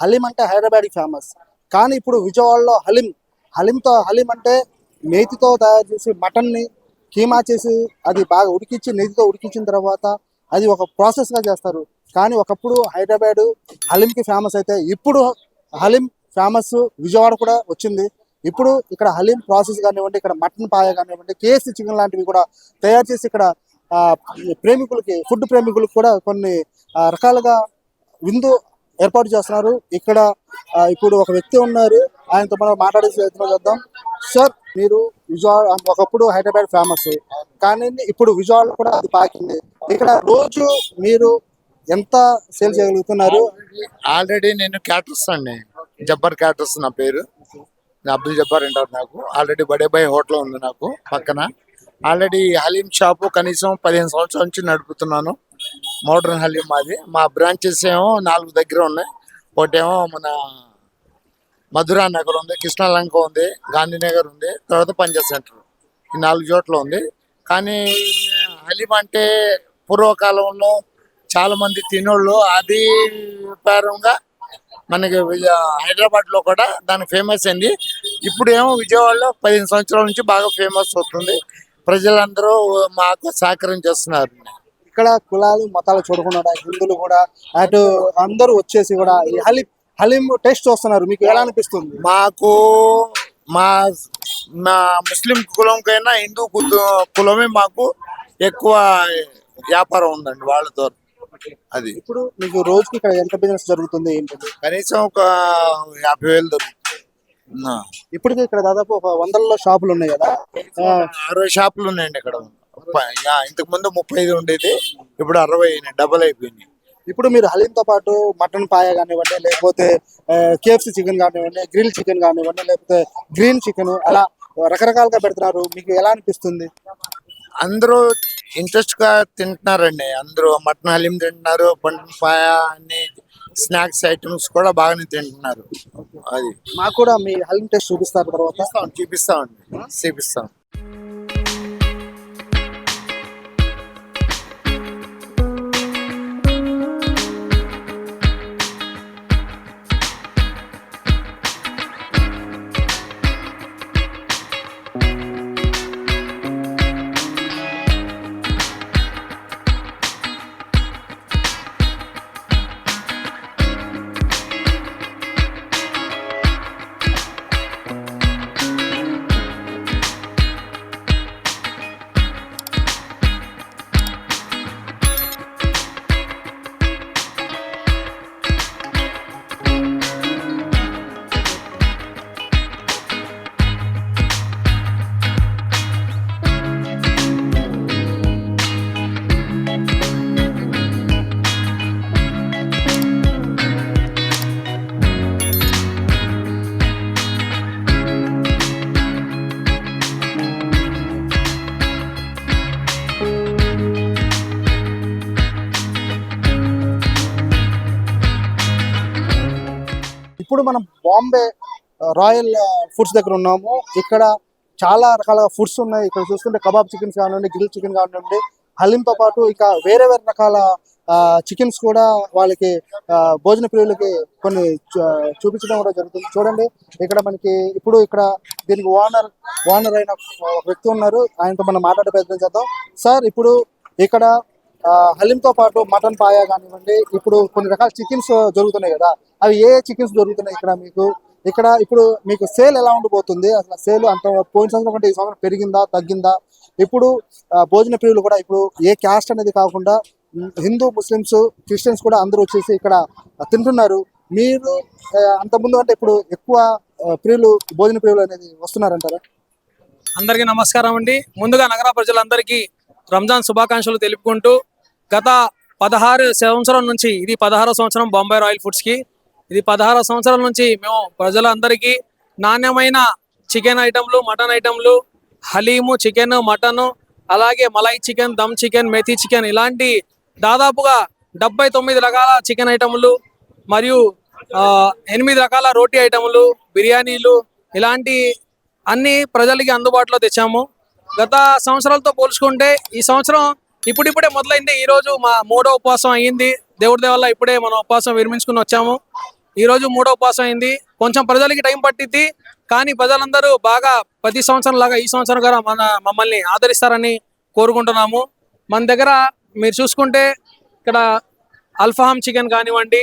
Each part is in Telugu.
హలీం అంటే హైదరాబాద్కి ఫేమస్. కానీ ఇప్పుడు విజయవాడలో హలీం అంటే నేతితో తయారు చేసి మటన్ని కీమా చేసి అది బాగా ఉడికించి నేతితో ఉడికించిన తర్వాత అది ఒక ప్రాసెస్గా చేస్తారు. కానీ ఒకప్పుడు హైదరాబాద్ హలీంకి ఫేమస్ అయితే ఇప్పుడు హలీం ఫేమస్ విజయవాడ కూడా వచ్చింది. ఇప్పుడు ఇక్కడ హలీం ప్రాసెస్ కానివ్వండి, ఇక్కడ మటన్ పాయ కానివ్వండి, కేఎఫ్సి చికెన్ లాంటివి కూడా తయారు చేసి ఇక్కడ ఫుడ్ ప్రేమికులకు కూడా కొన్ని రకాలుగా విందు ఏర్పాటు చేస్తున్నారు. ఇక్కడ ఇప్పుడు ఒక వ్యక్తి ఉన్నారు, ఆయనతో మనం మాట్లాడే ప్రయత్నం చేద్దాం. సార్, మీరు విజయవాడ ఒకప్పుడు హైదరాబాద్ ఫేమస్, కానీ ఇప్పుడు విజయవాడలో కూడా అది పాకింది. ఇక్కడ రోజు మీరు ఎంత సేల్ చేయగలుగుతున్నారు? ఆల్రెడీ నేను క్యాటర్స్ అండి, జబ్బర్ క్యాటర్స్ నా పేరు. అబ్దుల్ జబ్బార్ అంటారు నాకు. ఆల్రెడీ బడే బాయ్ హోటల్ ఉంది నాకు పక్కన. ఆల్రెడీ హలీం షాపు కనీసం 15 సంవత్సరాల నుంచి నడుపుతున్నాను. మోడర్న్ హలీం మాది. మా బ్రాంచెస్ ఏమో 4 దగ్గర ఉన్నాయి. ఒకటేమో మన మధురా నగర్ ఉంది, కృష్ణాలంక ఉంది, గాంధీనగర్ ఉంది, తర్వాత పంజాబ్ సెంటర్. ఈ 4 చోట్ల ఉంది. కానీ హలీం అంటే పూర్వకాలంలో చాలా మంది తినోళ్ళు అది వ్యాపారంగా మనకి హైదరాబాద్ లో కూడా దానికి ఫేమస్ అయింది. ఇప్పుడు ఏమో విజయవాడలో 15 సంవత్సరాల నుంచి బాగా ఫేమస్ అవుతుంది. ప్రజలందరూ మాకు సహకరించేస్తున్నారు. ఇక్కడ కులాలు మతాలు చూడకుండా హిందువులు కూడా అటు అందరూ వచ్చేసి కూడా ఈ హలీం టేస్ట్ చూస్తున్నారు. మీకు ఎలా అనిపిస్తుంది? మాకు మా మా ముస్లిం కులంకైనా హిందూ కులమే మాకు ఎక్కువ వ్యాపారం ఉందండి వాళ్ళతో. అది ఇప్పుడు మీకు రోజుకి ఇక్కడ ఎంత బిజినెస్ జరుగుతుంది ఏంటి? కనీసం ఒక 50,000 దొరుకుతుంది. ఇప్పటికీ ఇక్కడ దాదాపు ఒక 100 షాపులు ఉన్నాయి కదా, 60 షాపులు ఉన్నాయండి ఇక్కడ. ఇంతకు ముందు 35 ఉండేది, ఇప్పుడు 60 డబల్ అయిపోయింది. ఇప్పుడు మీరు హలీంతో పాటు మటన్ పాయ కానివ్వండి, లేకపోతే కేఎఫ్సి చికెన్ కానివ్వండి, గ్రిల్ చికెన్ కానివ్వండి, లేకపోతే గ్రీన్ చికెన్, అలా రకరకాలుగా పెడుతున్నారు. మీకు ఎలా అనిపిస్తుంది? అందరూ ఇంట్రెస్ట్ గా తింటున్నారండి. అందరూ మటన్ హలీం తింటున్నారు, పండు పాయ అన్ని స్నాక్స్ ఐటమ్స్ కూడా బాగానే తింటున్నారు. అది మాకు కూడా మీ హలీం టేస్ట్ చూపిస్తారు తర్వాత? చూపిస్తాం. ఇప్పుడు మనం బాంబే రాయల్ ఫుడ్స్ దగ్గర ఉన్నాము. ఇక్కడ చాలా రకాల ఫుడ్స్ ఉన్నాయి. ఇక్కడ చూస్తుంటే కబాబ్ చికెన్స్ కానివ్వండి, గ్రిల్ చికెన్ కానివ్వండి, హలీంతో పాటు ఇక వేరే రకాల చికెన్స్ కూడా వాళ్ళకి భోజన ప్రియులకి కొన్ని చూపించడం కూడా జరుగుతుంది. చూడండి, ఇక్కడ మనకి ఇప్పుడు ఇక్కడ దీనికి ఓనర్ అయిన ఒక వ్యక్తి ఉన్నారు, ఆయనతో మనం మాట్లాడే ప్రయత్నం చేద్దాం. సార్, ఇప్పుడు ఇక్కడ హలీంతో పాటు మటన్ పాయ కానివ్వండి, ఇప్పుడు కొన్ని రకాల చికెన్స్ దొరుకుతున్నాయి కదా, అవి ఏ చికెన్స్ దొరుకుతున్నాయి ఇక్కడ మీకు? ఇక్కడ ఇప్పుడు మీకు సేల్ ఎలా ఉండిపోతుంది? అసలు సేల్ అంత పోయిన సంవత్సరం కంటే ఈ సంవత్సరం పెరిగిందా, తగ్గిందా? ఇప్పుడు భోజన ప్రియులు కూడా ఇప్పుడు ఏ క్యాస్ట్ అనేది కాకుండా హిందూ, ముస్లిమ్స్, క్రిస్టియన్స్ కూడా అందరూ వచ్చేసి ఇక్కడ తింటున్నారు. మీరు అంతకుముందు అంటే ఇప్పుడు ఎక్కువ భోజన ప్రియులు అనేది వస్తున్నారంటారా? అందరికీ నమస్కారం అండి. ముందుగా నగర ప్రజలందరికీ రంజాన్ శుభాకాంక్షలు తెలుపుకుంటూ, గత 16 సంవత్సరం నుంచి ఇది 16వ సంవత్సరం బాంబే రాయల్ ఫుడ్స్కి. ఇది 16 సంవత్సరాల నుంచి మేము ప్రజలందరికీ నాణ్యమైన చికెన్ ఐటమ్లు, మటన్ ఐటమ్లు, హలీము, చికెన్, మటను, అలాగే malai chicken, dum chicken, methi chicken, ఇలాంటి దాదాపుగా 79 రకాల చికెన్ ఐటమ్లు మరియు 8 రకాల రోటీ ఐటమ్లు, బిర్యానీలు, ఇలాంటి అన్ని ప్రజలకి అందుబాటులో తెచ్చాము. గత సంవత్సరాలతో పోల్చుకుంటే ఈ సంవత్సరం ఇప్పుడిప్పుడే మొదలైంది. ఈరోజు మా 3వ ఉపవాసం అయ్యింది. దేవుడి వల్ల ఇప్పుడే మనం ఉపవాసం విరమించుకుని వచ్చాము. ఈ రోజు మూడో ఉపవాసం అయింది. కొంచెం ప్రజలకి టైం పట్టిద్ది, కానీ ప్రజలందరూ బాగా ప్రతి సంవత్సరం లాగా ఈ సంవత్సరం కూడా మమ్మల్ని ఆదరిస్తారని కోరుకుంటున్నాము. మన దగ్గర మీరు చూసుకుంటే ఇక్కడ అల్ఫాహం చికెన్ కానివ్వండి,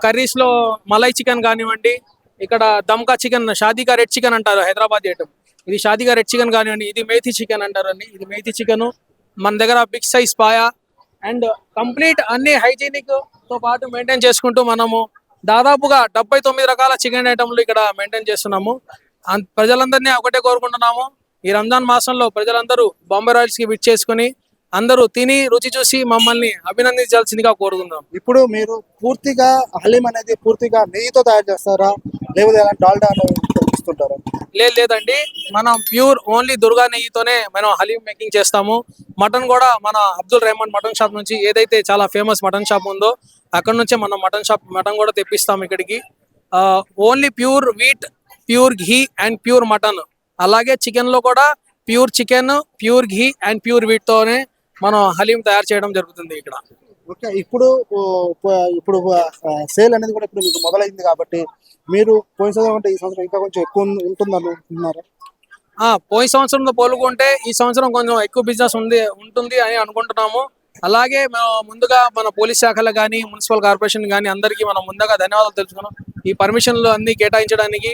కర్రీస్ లో మలై చికెన్ కానివ్వండి, ఇక్కడ దమ్కా చికెన్, షాదీకా రెడ్ చికెన్ అంటారు హైదరాబాద్ ఐటమ్, ఇది షాదీకా రెడ్ చికెన్ కానివ్వండి, ఇది మేథీ చికెన్ అంటారండి, ఇది మేథీ చికెన్. మన దగ్గర big size paya and complete అన్ని హైజీనిక్ తో పాటు మెయింటైన్ చేసుకుంటూ మనము దాదాపుగా 79 రకాల చికెన్ ఐటమ్లు ఇక్కడ మెయింటైన్ చేస్తున్నాము. ప్రజలందరినీ ఒకటే కోరుకుంటున్నాము, ఈ రంజాన్ మాసంలో ప్రజలందరూ బాంబే రాయల్స్ కి విచ్చేసుకుని అందరూ తిని రుచి చూసి మమ్మల్ని అభినందించాల్సిందిగా కోరుకుందాం. ఇప్పుడు మీరు పూర్తిగా హలీం అనేది పూర్తిగా నెయ్యితో తయారు చేస్తారా, లేకపోతే ఎలాంటి డాల్డా ఇస్తుంటారా? లేదండి, మనం ప్యూర్ ఓన్లీ దుర్గా నెయ్యితోనే మనం హలీం మేకింగ్ చేస్తాము. మటన్ కూడా మన అబ్దుల్ రెహమాన్ మటన్ షాప్ నుంచి, ఏదైతే చాలా ఫేమస్ మటన్ షాప్ ఉందో అక్కడ నుంచే మనం మటన్ కూడా తెప్పిస్తాం ఇక్కడికి. Only pure wheat, pure ghee and pure mutton, అలాగే చికెన్ లో కూడా pure chicken, pure ghee and pure wheat తోనే మనం హలీం తయారు చేయడం జరుగుతుంది ఇక్కడ. ఓకే, ఇప్పుడు సేల్ అనేది కూడా ఇప్పుడు మీకు మొదలైంది కాబట్టి మీరు పోయిన సంవత్సరం అంటే ఈ సంవత్సరం ఇంకా కొంచెం ఎక్కువ ఉంటుంది అనుకుంటున్నారా? పోయిన సంవత్సరంతో పోలుకుంటే ఈ సంవత్సరం కొంచెం ఎక్కువ బిజినెస్ ఉంటుంది అని అనుకుంటున్నాము. అలాగే ముందుగా మన పోలీస్ శాఖలు కానీ, మున్సిపల్ కార్పొరేషన్ కానీ అందరికీ మనం ముందుగా ధన్యవాదాలు తెలుసుకున్నాం. ఈ పర్మిషన్లు అన్ని కేటాయించడానికి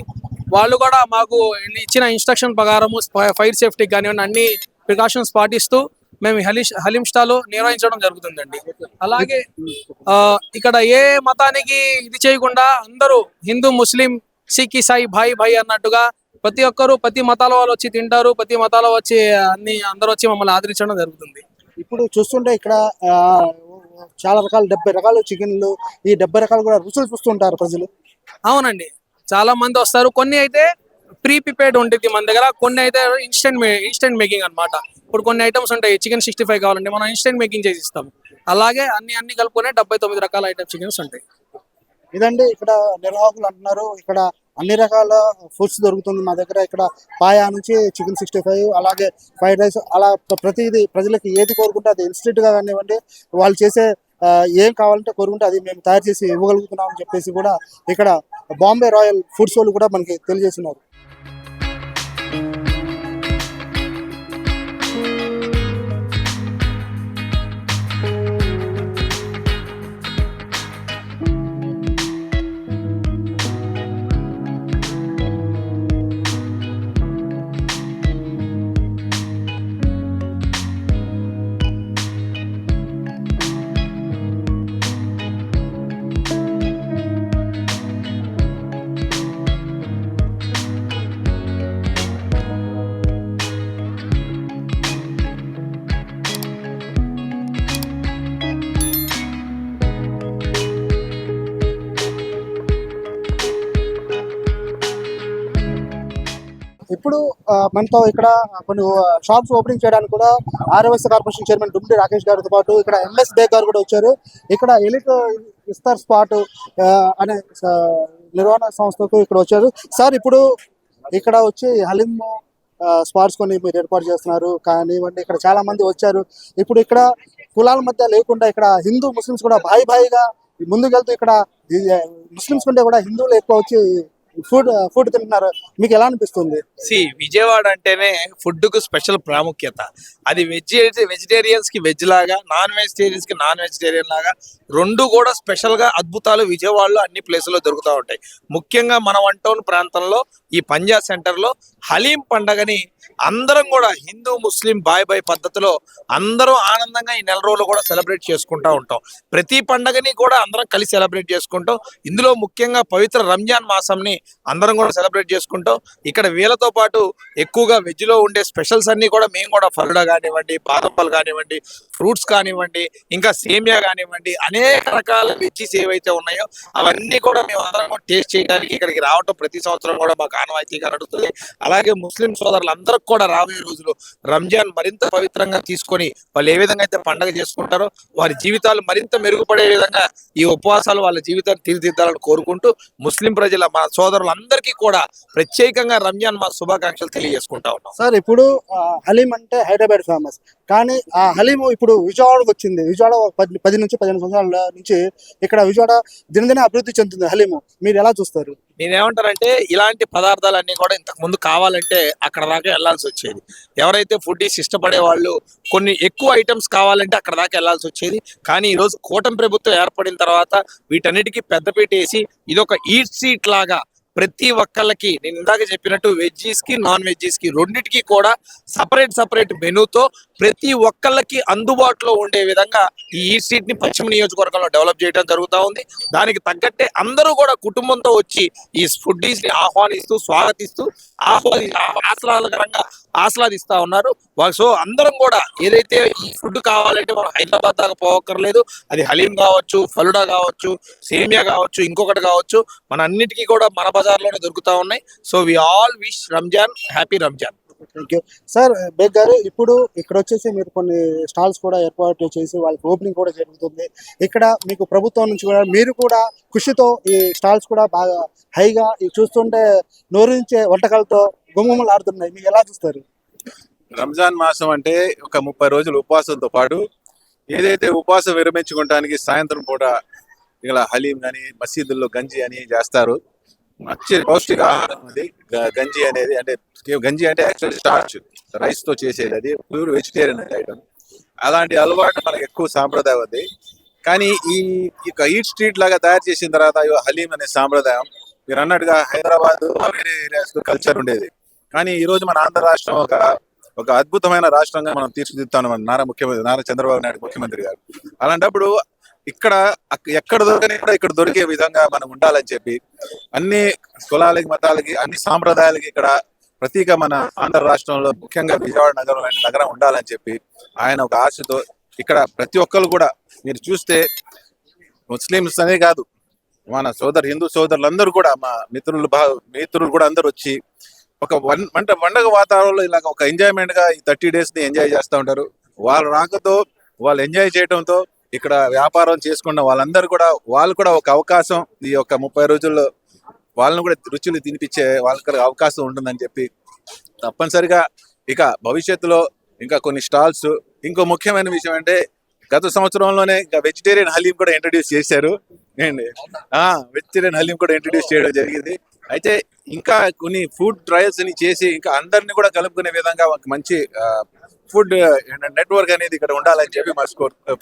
వాళ్ళు కూడా మాకు ఇచ్చిన ఇన్స్ట్రక్షన్ ప్రకారము ఫైర్ సేఫ్టీ కానివ్వండి అన్ని ప్రికాషన్స్ పాటిస్తూ మేము హలీం స్టాల్ నిర్వహించడం జరుగుతుందండి. అలాగే ఇక్కడ ఏ మతానికి ఇది చేయకుండా అందరూ హిందూ, ముస్లిం, సిక్, ఇసాయి భాయ్ అన్నట్టుగా ప్రతి ఒక్కరు ప్రతి మతాల వాళ్ళు వచ్చి తింటారు. ప్రతి మతాల వచ్చి అందరూ వచ్చి మమ్మల్ని ఆదరించడం జరుగుతుంది. ఇప్పుడు చూస్తుంటే ఇక్కడ చాలా రకాల 70 రకాల చికెన్లు, ఈ 70 రకాలు కూడా రుచులు చూస్తుంటారు ప్రజలు. అవునండి, చాలా మంది వస్తారు. కొన్ని అయితే ప్రీ ప్రిపేర్డ్ ఉంటుంది మన దగ్గర, కొన్ని అయితే ఇన్స్టెంట్ మేకింగ్ అన్నమాట. ఇప్పుడు కొన్ని ఐటమ్స్ ఉంటాయి, చికెన్ 65 కావాలంటే మనం ఇన్స్టెంట్ మేకింగ్ చేసి ఇస్తాం. అలాగే అన్ని కలుపుకొని 79 రకాల ఐటమ్ చికెన్స్ ఉంటాయి. ఇదండి ఇక్కడ నిర్వాహకులు అంటున్నారు, ఇక్కడ అన్ని రకాల ఫుడ్స్ దొరుకుతుంది మా దగ్గర. ఇక్కడ పాయా నుంచి చికెన్ 65, అలాగే ఫ్రైడ్ రైస్, అలా ప్రతిదీ ప్రజలకి ఏది కోరుకుంటే అది ఇన్స్టెంట్ గా కానివ్వండి, వాళ్ళు చేసే ఏం కావాలంటే కోరుకుంటే అది మేము తయారు చేసి ఇవ్వగలుగుతున్నాం అని చెప్పేసి కూడా ఇక్కడ బాంబే రాయల్ ఫుడ్స్ వాళ్ళు కూడా మనకి తెలియజేస్తున్నారు. ఇప్పుడు మనతో ఇక్కడ కొన్ని షాప్స్ ఓపెనింగ్ చేయడానికి కూడా ఆర్యవైశ్య కార్పొరేషన్ చైర్మన్ డుమ్మిడి రాకేష్ గారితో పాటు ఇక్కడ ఎంఎస్ బేగ్ గారు కూడా వచ్చారు. ఇక్కడ ఎలిట్ ఇస్తార్ స్పాట్ అనే నిర్వహణ సంస్థకు ఇక్కడ వచ్చారు. సార్, ఇప్పుడు ఇక్కడ వచ్చి హలీం స్పాట్స్ కొన్ని మీరు ఏర్పాటు చేస్తున్నారు కానివ్వండి, ఇక్కడ చాలా మంది వచ్చారు. ఇప్పుడు ఇక్కడ కులాల మధ్య లేకుండా ఇక్కడ హిందూ ముస్లిమ్స్ కూడా భాయిగా ముందుకెళ్తూ ఇక్కడ ముస్లిమ్స్ కంటే కూడా హిందువులు ఎక్కువ వచ్చి ఫుడ్ తింటున్నారు. మీకు ఎలా అనిపిస్తుంది? విజయవాడ అంటేనే ఫుడ్ కు స్పెషల్ ప్రాముఖ్యత. అది వెజిటేరియన్స్ కి వెజ్ లాగా, నాన్ వెజిటేరియన్స్ కి నాన్ వెజిటేరియన్ లాగా రెండు కూడా స్పెషల్ గా అద్భుతాలు విజయవాడలో అన్ని ప్లేసుల్లో దొరుకుతూ ఉంటాయి. ముఖ్యంగా మన వన్ టౌన్ ప్రాంతంలో ఈ పంజాబ్ సెంటర్ లో హలీం పండగని అందరం కూడా హిందూ ముస్లిం బాయ్ పద్ధతిలో అందరం ఆనందంగా ఈ నెల రోజులు కూడా సెలబ్రేట్ చేసుకుంటా ఉంటాం. ప్రతి పండగని కూడా అందరం కలిసి సెలబ్రేట్ చేసుకుంటాం. ఇందులో ముఖ్యంగా పవిత్ర రంజాన్ మాసంని అందరం కూడా సెలబ్రేట్ చేసుకుంటాం. ఇక్కడ వీళ్ళతో పాటు ఎక్కువగా వెజ్ లో ఉండే స్పెషల్స్ అన్ని కూడా మేము కూడా ఫలుడా కానివ్వండి, బాదం పాలు కానివ్వండి, ఫ్రూట్స్ కానివ్వండి, ఇంకా సేమియా కానివ్వండి, అనేక రకాల వెజ్జీస్ ఏవైతే ఉన్నాయో అవన్నీ కూడా మేము అందరం టేస్ట్ చేయడానికి ఇక్కడికి రావటం ప్రతి సంవత్సరం కూడా మాకు ఆనవాయితీగా నడుస్తుంది. అలాగే ముస్లిం సోదరులందరికీ కూడా రాబోయే రోజులు రంజాన్ మరింత పవిత్రంగా తీసుకొని వాళ్ళు ఏ విధంగా అయితే పండగ చేసుకుంటారో వారి జీవితాలు మరింత మెరుగుపడే విధంగా ఈ ఉపవాసాలు వాళ్ళ జీవితాన్ని తీర్చిదిద్దాలని కోరుకుంటూ ముస్లిం ప్రజల మా సోదరులందరికీ కూడా ప్రత్యేకంగా రంజాన్ మా శుభాకాంక్షలు తెలియజేసుకుంటా ఉన్నాం. సార్ ఇప్పుడు హలీం అంటే హైదరాబాద్ ఫేమస్, కానీ ఆ హలీం ఇప్పుడు విజయవాడకు వచ్చింది. విజయవాడ 10 నుంచి 15 సంవత్సరాల నుంచి ఇక్కడ విజయవాడ దినదిన అభివృద్ధి చెందుతుంది హలీము. మీరు ఎలా చూస్తారు? నేనేమంటానంటే ఇలాంటి పదార్థాలన్నీ కూడా ఇంతకు ముందు కావాలంటే అక్కడ దాకా వెళ్లాల్సి వచ్చేది. ఎవరైతే ఫుడ్డీస్ ఇష్టపడే వాళ్ళు కొన్ని ఎక్కువ ఐటమ్స్ కావాలంటే అక్కడ దాకా వెళ్లాల్సి వచ్చేది. కానీ ఈ రోజు కూటమి ప్రభుత్వం ఏర్పడిన తర్వాత వీటన్నిటికీ పెద్దపీట వేసి ఇదొక ఈట్ సీట్ లాగా ప్రతి ఒక్కళ్ళకి నేను ఇందాక చెప్పినట్టు వెజ్జీస్ కి నాన్ వెజ్జీస్ కి రెండింటికి కూడా సపరేట్ మెనూతో ప్రతి ఒక్కళ్ళకి అందుబాటులో ఉండే విధంగా ఈ ఈట్ సీట్ ని పశ్చిమ నియోజకవర్గంలో డెవలప్ చేయడం జరుగుతూ ఉంది. దానికి తగ్గట్టే అందరూ కూడా కుటుంబంతో వచ్చి ఈ ఫుడ్డీస్ ని ఆహ్వానిస్తూ స్వాగతిస్తూ ఆస్వాదిస్తా ఉన్నారు. సో అందరం కూడా ఏదైతే ఈ ఫుడ్ కావాలంటే మనం హైదరాబాద్ దాకా పోవక్కర్లేదు. అది హలీం కావచ్చు, ఫలుడా కావచ్చు, సేమియా కావచ్చు, ఇంకొకటి కావచ్చు, మన అన్నిటికీ కూడా మన బజార్లోనే దొరుకుతా ఉన్నాయి. So we all wish Ramzan happy Ramzan. Thank you sir. Baig garu, ఇప్పుడు ఇక్కడ వచ్చేసి మీరు కొన్ని స్టాల్స్ కూడా ఏర్పాటు చేసి వాళ్ళకి ఓపెనింగ్ కూడా జరుగుతుంది. ఇక్కడ మీకు ప్రభుత్వం నుంచి కూడా మీరు కూడా కృషితో ఈ స్టాల్స్ కూడా బాగా హైగా చూస్తుంటే నోరించే వంటకాలతో గుమ్మలాడుతున్నాయి. మీకు ఎలా చూస్తారు? రంజాన్ మాసం అంటే ఒక 30 రోజులు ఉపవాసంతో పాటు ఏదైతే ఉపవాసం విరమించుకోవడానికి సాయంత్రం పూట ఇలా హలీం కానీ మసీదుల్లో గంజి అని చేస్తారు. మంచి పౌష్టిక ఆహారం అది గంజి అనేది. అంటే గంజి అంటే యాక్చువల్లీ స్టార్చ్, రైస్ తో చేసేది, అది ప్యూర్ వెజిటేరియన్ ఐటమ్. అలాంటి అలవాటు మనకు ఎక్కువ సాంప్రదాయం ఉంది. కానీ ఈ ఈట్ స్ట్రీట్ లాగా తయారు చేసిన తర్వాత హలీం అనే సాంప్రదాయం మీరు అన్నట్టుగా హైదరాబాద్ వేరే ఏరియాస్ కల్చర్ ఉండేది. కానీ ఈ రోజు మన ఆంధ్ర రాష్ట్రం ఒక అద్భుతమైన రాష్ట్రంగా మనం తీర్చిదిద్దాం నారా చంద్రబాబు నాయుడు ముఖ్యమంత్రి గారు. అలాంటప్పుడు ఇక్కడ ఎక్కడ దొరకని ఇక్కడ దొరికే విధంగా మనం ఉండాలని చెప్పి అన్ని కులాలకి, మతాలకి, అన్ని సాంప్రదాయాలకి ఇక్కడ ప్రతీక మన ఆంధ్ర రాష్ట్రంలో ముఖ్యంగా విజయవాడ నగరం లాంటి నగరం ఉండాలని చెప్పి ఆయన ఒక ఆశతో ఇక్కడ ప్రతి ఒక్కరు కూడా మీరు చూస్తే ముస్లిమ్స్ అనే కాదు, మన హిందూ సోదరులందరూ కూడా, మా మిత్రులు కూడా అందరూ వచ్చి ఒక పండగ వాతావరణంలో ఇలాగ ఒక ఎంజాయ్మెంట్ గా ఈ 30 days ని ఎంజాయ్ చేస్తూ ఉంటారు. వాళ్ళ రాకతో వాళ్ళు ఎంజాయ్ చేయడంతో ఇక్కడ వ్యాపారం చేసుకున్న వాళ్ళందరూ కూడా వాళ్ళు కూడా ఒక అవకాశం ఈ యొక్క 30 రోజుల్లో వాళ్ళని కూడా రుచులు తినిపించే వాళ్ళకి అవకాశం ఉంటుందని చెప్పి తప్పనిసరిగా ఇక భవిష్యత్తులో ఇంకా కొన్ని స్టాల్స్. ఇంకో ముఖ్యమైన విషయం అంటే గత సంవత్సరంలోనే ఇంకా వెజిటేరియన్ హలీం కూడా ఇంట్రడ్యూస్ చేశారు. వెజిటేరియన్ హలీం కూడా ఇంట్రడ్యూస్ చేయడం జరిగింది. అయితే ఇంకా కొన్ని ఫుడ్ ట్రయల్స్ ని చేసి ఇంకా అందరినీ కూడా కలుపుకునే విధంగా ఒక మంచి ఫుడ్ నెట్వర్క్ అనేది ఇక్కడ ఉండాలని చెప్పి మా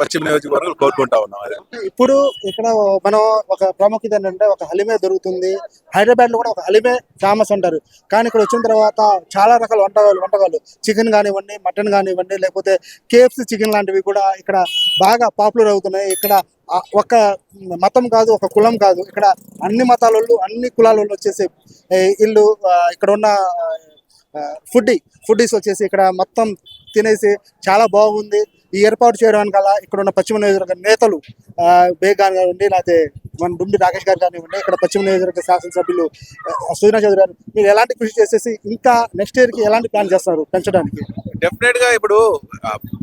పశ్చిమ నియోజకవర్గం కోరుకుంటా ఉన్నాం. ఇప్పుడు ఇక్కడ మనం ఒక ప్రాముఖ్యత ఏంటంటే ఒక హలీమే దొరుకుతుంది. హైదరాబాద్ లో కూడా ఒక హలీమే ఫేమస్ అంటారు. కానీ ఇక్కడ వచ్చిన తర్వాత చాలా రకాల వంటకాలు చికెన్ కానివ్వండి, మటన్ కానివ్వండి, లేకపోతే KFC చికెన్ లాంటివి కూడా ఇక్కడ బాగా పాపులర్ అవుతున్నాయి. ఇక్కడ ఒక మతం కాదు, ఒక కులం కాదు, ఇక్కడ అన్ని మతాల వాళ్ళు, అన్ని కులాల వాళ్ళు వచ్చేసి ఇల్లు ఇక్కడ ఉన్న ఫుడ్డీస్ వచ్చేసి ఇక్కడ మొత్తం తినేసి చాలా బాగుంది. ఈ ఏర్పాటు చేయడానికి అలా ఇక్కడ ఉన్న పశ్చిమ నియోజకవర్గ నేతలు బేగ్ కానివ్వండి, లేకపోతే మన డుండి రాకేష్ గారు కానివ్వండి, ఇక్కడ పశ్చిమ నియోజకవర్గ శాసనసభ్యులు సుజనా చౌదరి గారు, మీరు ఎలాంటి కృషి చేసేసి ఇంకా నెక్స్ట్ ఇయర్ కి ఎలాంటి ప్లాన్ చేస్తారు పెంచడానికి? డెఫినెట్ గా ఇప్పుడు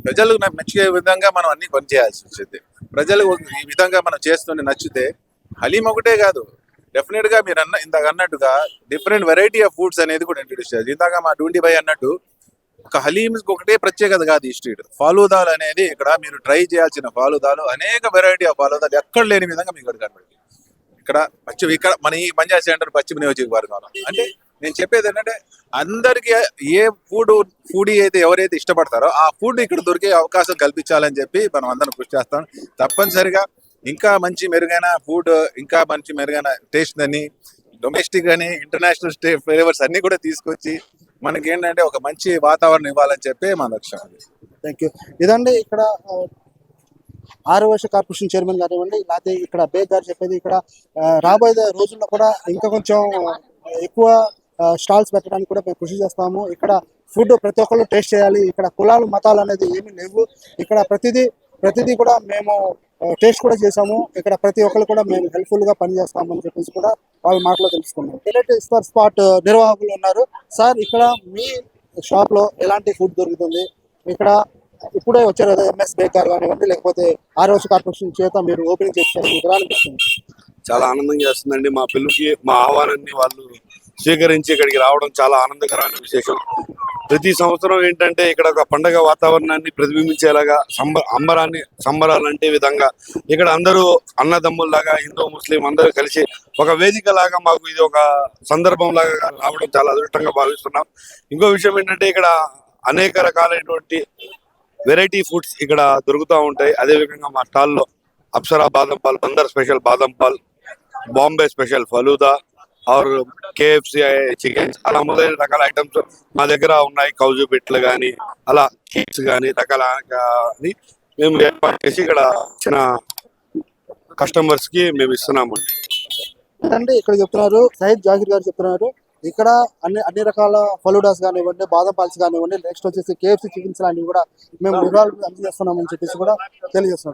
ప్రజలకు నచ్చే విధంగా మనం అన్ని పని చేయాల్సి వచ్చింది. ప్రజలు ఈ విధంగా మనం చేస్తుంటే నచ్చితే హలీం ఒకటే కాదు, డెఫినెట్ గా మీరు ఇందాక అన్నట్టుగా డిఫరెంట్ వెరైటీ ఆఫ్ ఫుడ్స్ అనేది కూడా ఇంట్రడ్యూస్ చేయాలి. ఇందాక మా డూండి భాయ్ అన్నట్టు ఒక హలీం ఒకటే ప్రత్యేకత కాదు ఈ స్ట్రీట్. ఫాలూదాలు అనేది ఇక్కడ మీరు ట్రై చేయాల్సిన ఫాలూదాలు, అనేక వెరైటీ ఆఫ్ ఫాలూదాలు ఎక్కడ లేని విధంగా మీకు కనబడుతుంది. ఇక్కడ మన ఈ పంజాబ్ సెంటర్ పశ్చిమ నియోజకవర్గంలో. అంటే నేను చెప్పేది ఏంటంటే అందరికి ఏ ఫుడీ అయితే ఎవరైతే ఇష్టపడతారో ఆ ఫుడ్ ఇక్కడ దొరికే అవకాశం కల్పించాలని చెప్పి మనం అందరం కృషి చేస్తాం. తప్పనిసరిగా ఇంకా మంచి మెరుగైన ఫుడ్, ఇంకా మంచి మెరుగైన టేస్ట్ అని, డొమెస్టిక్ అని, ఇంటర్నేషనల్ ఫ్లేవర్స్ అన్ని కూడా తీసుకొచ్చి మనకి ఏంటంటే ఒక మంచి వాతావరణం ఇవ్వాలని చెప్పి మన లక్ష్యం. Thank you. ఇదండి ఇక్కడ ఆర్యవైశ్య కార్పొరేషన్ చైర్మన్ కానివ్వండి, లేకపోతే ఇక్కడ బేగ్ గారు చెప్పేది ఇక్కడ రాబోయే రోజుల్లో కూడా ఇంకా కొంచెం ఎక్కువ స్టాల్స్ పెట్టడానికి కూడా మేము కృషి చేస్తాము. ఇక్కడ ఫుడ్ ప్రతి ఒక్కళ్ళు టేస్ట్ చేయాలి. ఇక్కడ కులాలు మతాలు అనేది ఏమీ లేవు. ఇక్కడ ప్రతిదీ కూడా మేము టేస్ట్ కూడా చేసాము. ఇక్కడ ప్రతి ఒక్కరు కూడా మేము హెల్ప్ఫుల్ గా పనిచేస్తాము అని చెప్పేసి కూడా వాళ్ళ మాటలో తెలుసుకుందాం. ఎలైట్ ఇఫ్తార్ స్పాట్ నిర్వాహకులు ఉన్నారు. సార్, ఇక్కడ మీ షాప్ లో ఎలాంటి ఫుడ్ దొరుకుతుంది? ఇక్కడ ఇప్పుడే వచ్చారు కదా ఎంఎస్ బేకర్ కానివ్వండి, లేకపోతే ఆర్ఓసి కార్పొరేషన్ చేత మీరు ఓపెనింగ్ చేస్తారు, మీకు ఎలా అనిపిస్తుంది? చాలా ఆనందంగా చేస్తుందండి. మా పిల్లలకి మా ఆహ్వానాన్ని వాళ్ళు స్వీకరించి ఇక్కడికి రావడం చాలా ఆనందకరమైన విశేషం. ప్రతి సంవత్సరం ఏంటంటే ఇక్కడ ఒక పండగ వాతావరణాన్ని ప్రతిబింబించేలాగా సంబరాలంటే విధంగా ఇక్కడ అందరూ అన్నదమ్ముల్లాగా హిందూ ముస్లిం అందరూ కలిసి ఒక వేదిక లాగా మాకు ఇది ఒక సందర్భం లాగా రావడం చాలా అదృష్టంగా భావిస్తున్నాం. ఇంకో విషయం ఏంటంటే ఇక్కడ అనేక రకాలైనటువంటి వెరైటీ ఫుడ్స్ ఇక్కడ దొరుకుతూ ఉంటాయి. అదేవిధంగా మా స్టాల్లో అప్సరా బాదం పాల్, బందర్ స్పెషల్ బాదం పాల్, బాంబే స్పెషల్ ఫలూదా ఆర్ కేఎఫ్సి చికెన్స్ అలా మొదలైన రకాల ఐటమ్స్ మా దగ్గర ఉన్నాయి. కౌజు బిట్లు కానీ అలా కేక్స్ కానీ రకాల మేము ఏర్పాటు చేసి ఇక్కడ చిన్న కస్టమర్స్ కి మేము ఇస్తున్నామండి. అంటే ఇక్కడ చెప్తున్నారు, సయ్యద్ జాకిర్ గారు చెప్తున్నారు, ఇక్కడ అన్ని రకాల ఫలూడాస్ కానివ్వండి, బాదం పాల్స్ కానివ్వండి, నెక్స్ట్ వచ్చేసి కేఎఫ్సి చికెన్స్ లాంటివి కూడా మేము అందజేస్తున్నామని చెప్పేసి కూడా తెలియజేస్తున్నాం.